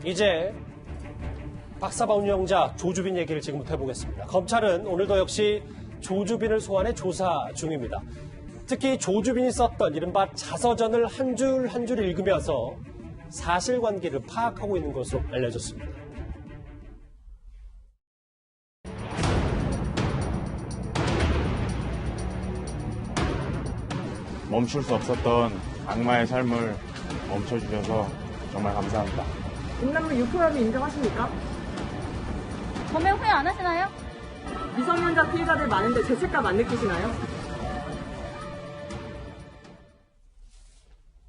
이제 박사방 운영자 조주빈 얘기를 지금부터 해보겠습니다. 검찰은 오늘도 역시 조주빈을 소환해 조사 중입니다. 특히 조주빈이 썼던 이른바 자서전을 한 줄 한 줄 읽으면서 사실관계를 파악하고 있는 것으로 알려졌습니다. 멈출 수 없었던 악마의 삶을 멈춰주셔서 정말 감사합니다. 음란물 유포함을 인정하십니까? 범행 후회 안 하시나요? 미성년자 피해자들 많은데 죄책감 안 느끼시나요?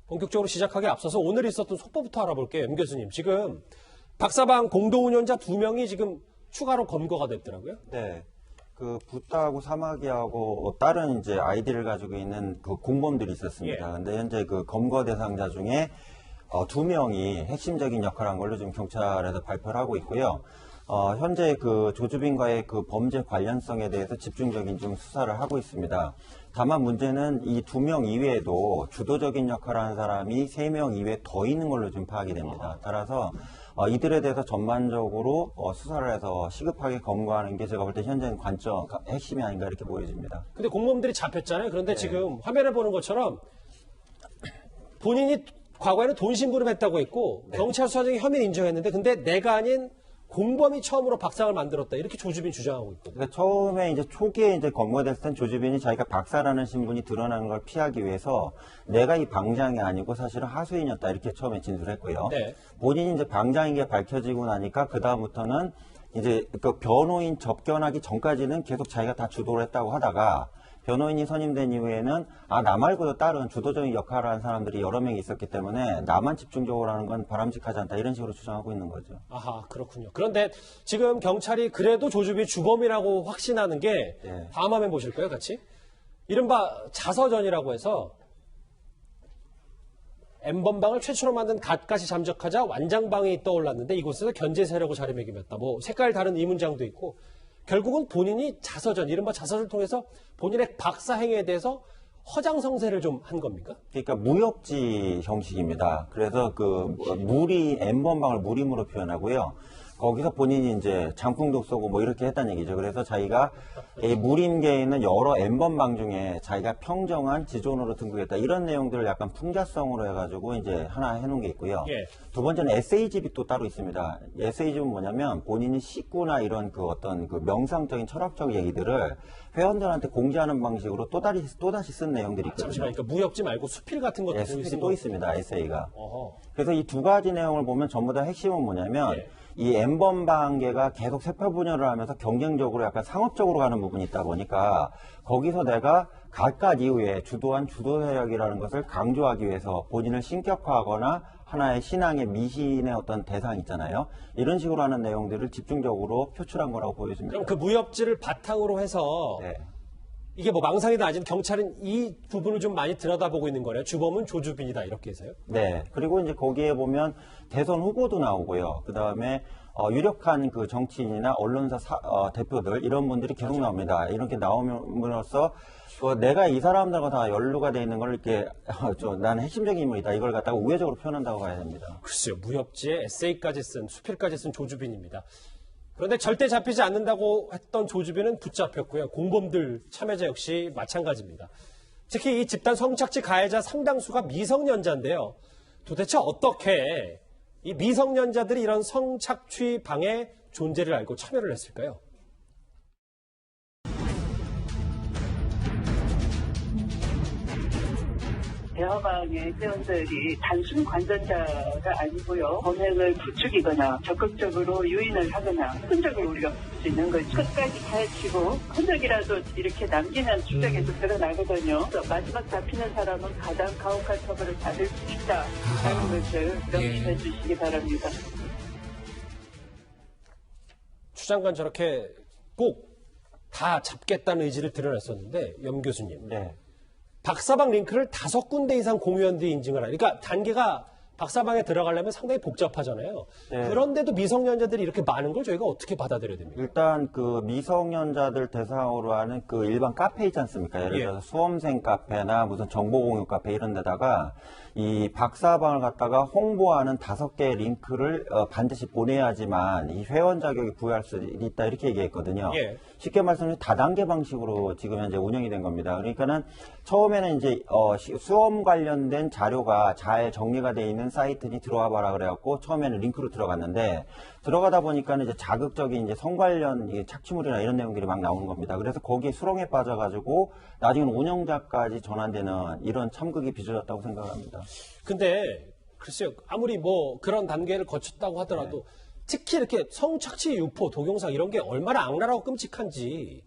본격적으로 시작하기 앞서서 오늘 있었던 속보부터 알아볼게요. 임 교수님. 지금 박사방 공동운영자 2명이 지금 추가로 검거가 됐더라고요. 네. 그 붓다하고 사마귀하고 다른 이제 아이디를 가지고 있는 그 공범들이 있었습니다. 근데 현재 그 검거 대상자 중에 2명이 핵심적인 역할을 한 걸로 지금 경찰에서 발표를 하고 있고요. 현재 그 조주빈과의 그 범죄 관련성에 대해서 집중적인 좀 수사를 하고 있습니다. 다만 문제는 이 2명 이외에도 주도적인 역할을 하는 사람이 3명 이외에 더 있는 걸로 좀 파악이 됩니다. 따라서 이들에 대해서 전반적으로 수사를 해서 시급하게 검거하는 게 제가 볼 때 현재는 관점, 핵심이 아닌가 이렇게 보여집니다. 근데 공범들이 잡혔잖아요. 그런데 지금 화면에 보는 것처럼 본인이 과거에는 돈 심부름했다고 했고 경찰 수사장이 혐의를 인정했는데 근데 내가 아닌 공범이 처음으로 박상을 만들었다. 이렇게 조주빈 주장하고 있거든요. 그러니까 처음에 이제 초기에 이제 검거됐을 땐 조주빈이 자기가 박사라는 신분이 드러나는 걸 피하기 위해서 내가 이 방장이 아니고 사실은 하수인이었다. 이렇게 처음에 진술했고요. 네. 본인이 이제 방장인 게 밝혀지고 나니까 그다음부터는 이제 그 변호인 접견하기 전까지는 계속 자기가 다 주도를 했다고 하다가 변호인이 선임된 이후에는 나 말고도 다른 주도적인 역할을 하는 사람들이 여러 명이 있었기 때문에 나만 집중적으로 하는 건 바람직하지 않다 이런 식으로 주장하고 있는 거죠. 아하, 그렇군요. 그런데 지금 경찰이 그래도 조주빈이 주범이라고 확신하는 게 다음 화면 보실까요, 같이? 이른바 자서전이라고 해서 M번방을 최초로 만든 갓갓이 잠적하자 완장방이 떠올랐는데 이곳에서 견제 세력을 자리매김했다. 뭐 색깔 다른 이 문장도 있고 결국은 본인이 자서전, 이른바 자서전을 통해서 본인의 박사 행위에 대해서 허장성세를 좀 한 겁니까? 그러니까 무역지 형식입니다. 그래서 그 N번방을 무림으로 표현하고요. 거기서 본인이 이제 장풍도 쏘고 뭐 이렇게 했다는 얘기죠. 그래서 자기가 이 무림계에 있는 여러 N번방 중에 자기가 평정한 지존으로 등극했다. 이런 내용들을 약간 풍자성으로 해가지고 이제 하나 해놓은 게 있고요. 두 번째는 에세이집이 또 따로 있습니다. 에세이집은 뭐냐면 본인이 시구나 이런 그 어떤 그 명상적인 철학적 얘기들을 회원들한테 공지하는 방식으로 또다시 쓴 내용들이 있거든요. 잠시만, 그러니까 무협지 말고 수필 같은 것도 수필이 또 있습니다. 에세이가. 어허. 그래서 이 두 가지 내용을 보면 전부 다 핵심은 뭐냐면 이 N번방계가 계속 세파분열을 하면서 경쟁적으로 약간 상업적으로 가는 부분이 있다 보니까 거기서 내가 갓갓 이후에 주도한 주도 세력이라는 것을 강조하기 위해서 본인을 신격화하거나 하나의 신앙의 미신의 어떤 대상 있잖아요. 이런 식으로 하는 내용들을 집중적으로 표출한 거라고 보여집니다. 그럼 그 무협지를 바탕으로 해서 이게 뭐 망상이다 아니면 경찰은 이 부분을 좀 많이 들여다보고 있는 거래요. 주범은 조주빈이다 이렇게 해서요. 네. 그리고 이제 거기에 보면 대선 후보도 나오고요. 그 다음에 유력한 그 정치인이나 언론사 대표들 이런 분들이 계속 나옵니다. 이렇게 나옴으로써 내가 이 사람들과 다 연루가 돼 있는 걸 이렇게 나는 핵심적인 인물이다. 이걸 갖다가 우회적으로 표현한다고 봐야 됩니다. 글쎄요. 무협지에 에세이까지 쓴 수필까지 쓴 조주빈입니다. 그런데 절대 잡히지 않는다고 했던 조주빈은 붙잡혔고요. 공범들 참여자 역시 마찬가지입니다. 특히 이 집단 성착취 가해자 상당수가 미성년자인데요. 도대체 어떻게 이 미성년자들이 이런 성착취 방해 존재를 알고 참여를 했을까요? 대화방의 회원들이 단순 관전자가 아니고요. 범행을 부추기거나 적극적으로 유인을 하거나 흔적을 우리가 볼 수 있는 거죠. 끝까지 파헤치고 흔적이라도 이렇게 남기는 추적에서 드러나거든요. 마지막 잡히는 사람은 가장 가혹한 처벌을 받을 수 있다라는 것을 명심해 주시기 바랍니다. 추 장관 저렇게 꼭 다 잡겠다는 의지를 드러냈었는데 염 교수님. 박사방 링크를 5군데 이상 공유한 뒤 인증을 하니까 단계가 박사방에 들어가려면 상당히 복잡하잖아요. 네. 그런데도 미성년자들이 이렇게 많은 걸 저희가 어떻게 받아들여야 됩니까? 일단 그 미성년자들 대상으로 하는 그 일반 카페 있지 않습니까? 예를 들어서 수험생 카페나 무슨 정보공유 카페 이런 데다가 이 박사방을 갖다가 홍보하는 5개의 링크를 반드시 보내야지만 이 회원 자격이 부여할 수 있다 이렇게 얘기했거든요. 예. 쉽게 말씀드리면 다단계 방식으로 지금 현재 운영이 된 겁니다. 그러니까는 처음에는 이제 수험 관련된 자료가 잘 정리가 돼 있는 사이트니 들어와 봐라 그래갖고 처음에는 링크로 들어갔는데 들어가다 보니까는 이제 자극적인 이제 성 관련 착취물이나 이런 내용들이 막 나오는 겁니다. 그래서 거기에 수렁에 빠져가지고 나중에는 운영자까지 전환되는 이런 참극이 빚어졌다고 생각합니다. 근데 글쎄요, 아무리 뭐 그런 단계를 거쳤다고 하더라도 특히 이렇게 성착취 유포, 동영상 이런 게 얼마나 악랄하고 끔찍한지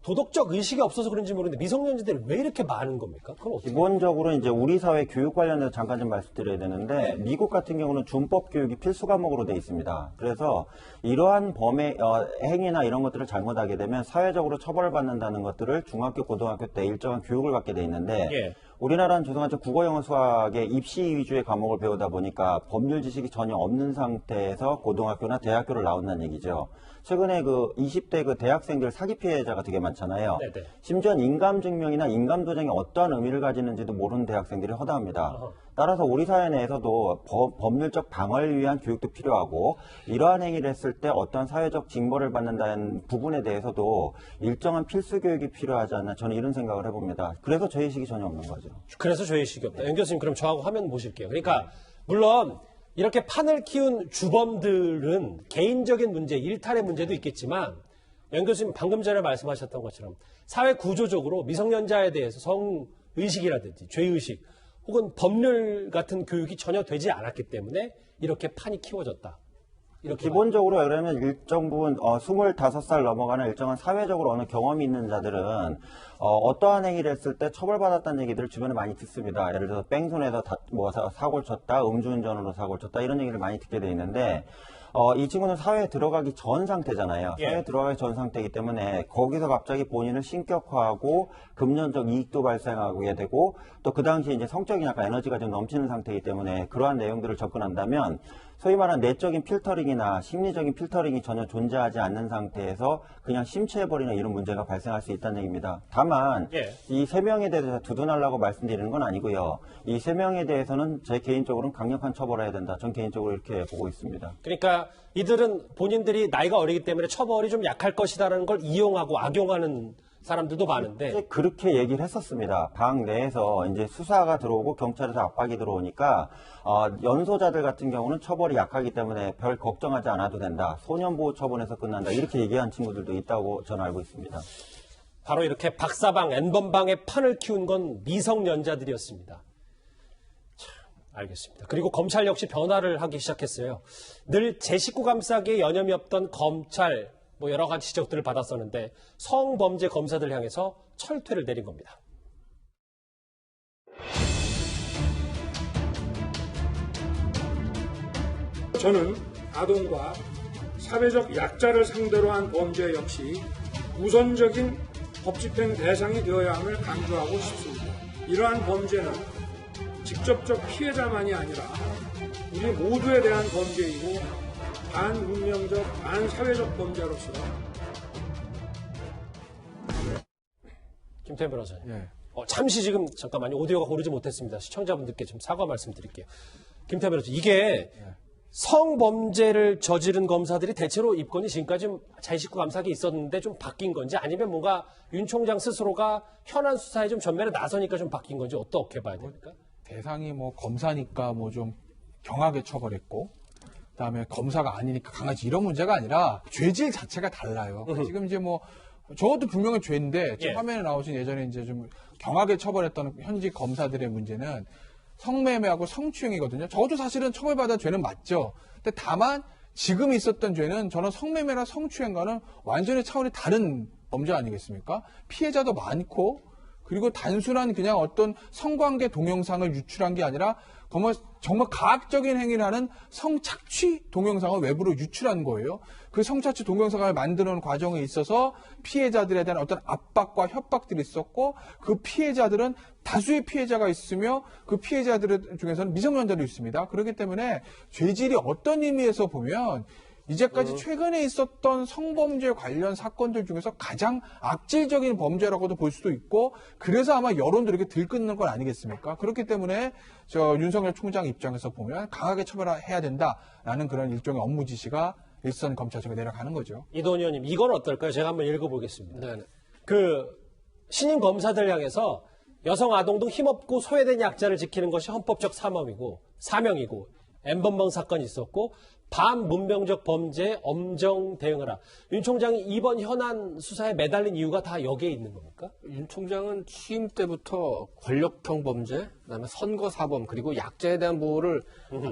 도덕적 의식이 없어서 그런지 모르겠는데 미성년자들이 왜 이렇게 많은 겁니까? 그건 어떻게? 기본적으로 이제 우리 사회 교육 관련해서 잠깐 좀 말씀드려야 되는데 미국 같은 경우는 준법 교육이 필수 과목으로 돼 있습니다. 그래서 이러한 범의 행위나 이런 것들을 잘못하게 되면 사회적으로 처벌받는다는 것들을 중학교, 고등학교 때 일정한 교육을 받게 돼 있는데 예. 우리나라는 죄송하지만 국어, 영어, 수학의 입시 위주의 과목을 배우다 보니까 법률 지식이 전혀 없는 상태에서 고등학교나 대학교를 나온다는 얘기죠. 최근에 그 20대 그 대학생들 사기 피해자가 되게 많잖아요. 네네. 심지어 인감증명이나 인감도장이 어떠한 의미를 가지는지도 모르는 대학생들이 허다합니다. 따라서 우리 사회 내에서도 법률적 방어를 위한 교육도 필요하고 이러한 행위를 했을 때 어떠한 사회적 징벌을 받는다는 부분에 대해서도 일정한 필수 교육이 필요하지 않나 저는 이런 생각을 해봅니다. 그래서 죄의식이 전혀 없는 거죠. 그래서 죄의식이 없다. 연 교수님 그럼 저하고 화면 보실게요. 그러니까 물론 이렇게 판을 키운 주범들은 개인적인 문제, 일탈의 문제도 있겠지만 연 교수님 방금 전에 말씀하셨던 것처럼 사회 구조적으로 미성년자에 대해서 성의식이라든지 죄의식 혹은 법률 같은 교육이 전혀 되지 않았기 때문에 이렇게 판이 키워졌다. 이렇게 기본적으로 그러면 일정 부분 25살 넘어가는 일정한 사회적으로 어느 경험이 있는 자들은 어떠한 행위를 했을 때 처벌받았다는 얘기들을 주변에 많이 듣습니다. 예를 들어서 뺑소니에서 사고를 쳤다, 음주운전으로 사고를 쳤다 이런 얘기를 많이 듣게 돼 있는데 이 친구는 사회에 들어가기 전 상태잖아요. 예. 사회에 들어가기 전 상태이기 때문에 거기서 갑자기 본인을 신격화하고 금전적 이익도 발생하게 되고 또 그 당시에 이제 성적인 약간 에너지가 좀 넘치는 상태이기 때문에 그러한 내용들을 접근한다면 소위 말하는 내적인 필터링이나 심리적인 필터링이 전혀 존재하지 않는 상태에서 그냥 심취해버리는 이런 문제가 발생할 수 있다는 얘기입니다. 다만 이 3명에 대해서 두둔하려고 말씀드리는 건 아니고요. 이 3명에 대해서는 제 개인적으로는 강력한 처벌을 해야 된다. 전 개인적으로 이렇게 보고 있습니다. 그러니까 이들은 본인들이 나이가 어리기 때문에 처벌이 좀 약할 것이다라는 걸 이용하고 악용하는 사람들도 많은데 그렇게 얘기를 했었습니다. 방 내에서 이제 수사가 들어오고 경찰에서 압박이 들어오니까 연소자들 같은 경우는 처벌이 약하기 때문에 별 걱정하지 않아도 된다. 소년보호 처분에서 끝난다. 이렇게 얘기한 친구들도 있다고 저는 알고 있습니다. 바로 이렇게 박사방, N번방의 판을 키운 건 미성년자들이었습니다. 참, 알겠습니다. 그리고 검찰 역시 변화를 하기 시작했어요. 늘 제 식구 감싸기에 여념이 없던 검찰, 뭐 여러 가지 지적들을 받았었는데 성범죄 검사들 향해서 철퇴를 내린 겁니다. 저는 아동과 사회적 약자를 상대로 한 범죄 역시 우선적인 법집행 대상이 되어야 함을 강조하고 싶습니다. 이러한 범죄는 직접적 피해자만이 아니라 우리 모두에 대한 범죄이고 반문명적, 반사회적 범죄로서 김태현 변호사님. 잠시 지금 잠깐만요. 오디오가 고르지 못했습니다. 시청자분들께 좀 사과 말씀드릴게요. 김태현 변호사님. 이게 성범죄를 저지른 검사들이 대체로 입건이 지금까지 자기 식구 감사기 있었는데 좀 바뀐 건지 아니면 뭔가 윤 총장 스스로가 현안 수사에 좀 전면에 나서니까 좀 바뀐 건지 어떻게 봐야 됩니까? 대상이 뭐 검사니까 뭐 좀 경하게 처벌했고 그다음에 검사가 아니니까 강하지 이런 문제가 아니라 죄질 자체가 달라요. 지금 이제 뭐 저것도 분명히 죄인데 지금 화면에 나오신 예전에 이제 좀 경하게 처벌했던 현직 검사들의 문제는 성매매하고 성추행이거든요. 저도 사실은 처벌받아 죄는 맞죠. 근데 다만 지금 있었던 죄는 저는 성매매나 성추행과는 완전히 차원이 다른 범죄 아니겠습니까? 피해자도 많고 그리고 단순한 그냥 어떤 성관계 동영상을 유출한 게 아니라 정말 가학적인 행위를 하는 성착취 동영상을 외부로 유출한 거예요. 그 성착취 동영상을 만드는 과정에 있어서 피해자들에 대한 어떤 압박과 협박들이 있었고 그 피해자들은 다수의 피해자가 있으며 그 피해자들 중에서는 미성년자도 있습니다. 그렇기 때문에 죄질이 어떤 의미에서 보면 이제까지 최근에 있었던 성범죄 관련 사건들 중에서 가장 악질적인 범죄라고도 볼 수도 있고 그래서 아마 여론도 이렇게 들끓는 건 아니겠습니까? 그렇기 때문에 윤석열 총장 입장에서 보면 강하게 처벌해야 된다라는 그런 일종의 업무 지시가 일선 검찰청에 내려가는 거죠. 이도훈 의원님, 이건 어떨까요? 제가 한번 읽어보겠습니다. 그 신임 검사들 향해서 여성 아동 등 힘없고 소외된 약자를 지키는 것이 헌법적 사명이고 N번방 사건이 있었고 반문명적 범죄에 엄정 대응하라. 윤 총장이 이번 현안 수사에 매달린 이유가 다 여기에 있는 겁니까? 윤 총장은 취임 때부터 권력형 범죄, 그다음에 선거 사범 그리고 약자에 대한 보호를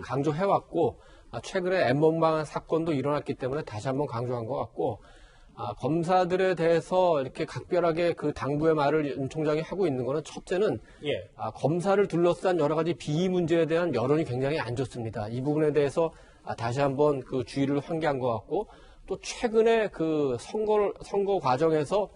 강조해왔고 최근에 N번방 사건도 일어났기 때문에 다시 한번 강조한 것 같고 검사들에 대해서 이렇게 각별하게 그 당부의 말을 윤 총장이 하고 있는 거는 첫째는 검사를 둘러싼 여러 가지 비위 문제에 대한 여론이 굉장히 안 좋습니다. 이 부분에 대해서 다시 한번 그 주의를 환기한 것 같고 또 최근에 그 선거 과정에서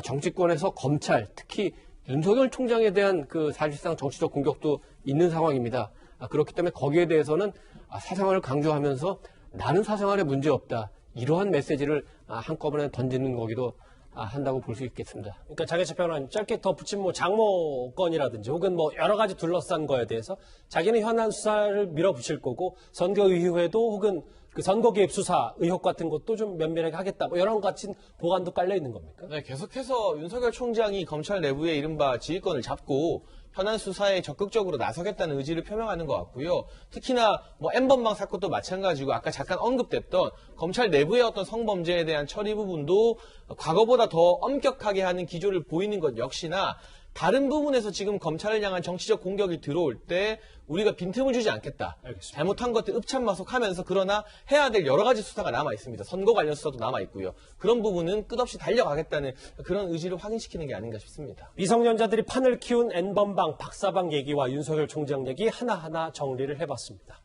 정치권에서 검찰 특히 윤석열 총장에 대한 그 사실상 정치적 공격도 있는 상황입니다. 그렇기 때문에 거기에 대해서는 사생활을 강조하면서 나는 사생활에 문제 없다. 이러한 메시지를 한꺼번에 던지는 거기도 한다고 볼 수 있겠습니다. 그러니까 장혜철 평론가님 짧게 덧붙인 뭐 장모 건이라든지 혹은 뭐 여러 가지 둘러싼 거에 대해서 자기는 현안 수사를 밀어붙일 거고 선거 이후에도 혹은 그 선거 개입 수사 의혹 같은 것도 좀 면밀하게 하겠다. 뭐 이런 같은 보관도 깔려 있는 겁니까? 네, 계속해서 윤석열 총장이 검찰 내부의 이른바 지휘권을 잡고 현안 수사에 적극적으로 나서겠다는 의지를 표명하는 것 같고요. 특히나 뭐 N번방 사건도 마찬가지고 아까 잠깐 언급됐던 검찰 내부의 어떤 성범죄에 대한 처리 부분도 과거보다 더 엄격하게 하는 기조를 보이는 것 역시나 다른 부분에서 지금 검찰을 향한 정치적 공격이 들어올 때 우리가 빈틈을 주지 않겠다. 알겠습니다. 잘못한 것들 읍참마속하면서 그러나 해야 될 여러 가지 수사가 남아 있습니다. 선거 관련 수사도 남아 있고요. 그런 부분은 끝없이 달려가겠다는 그런 의지를 확인시키는 게 아닌가 싶습니다. 미성년자들이 판을 키운 N번방, 박사방 얘기와 윤석열 총장 얘기 하나하나 정리를 해봤습니다.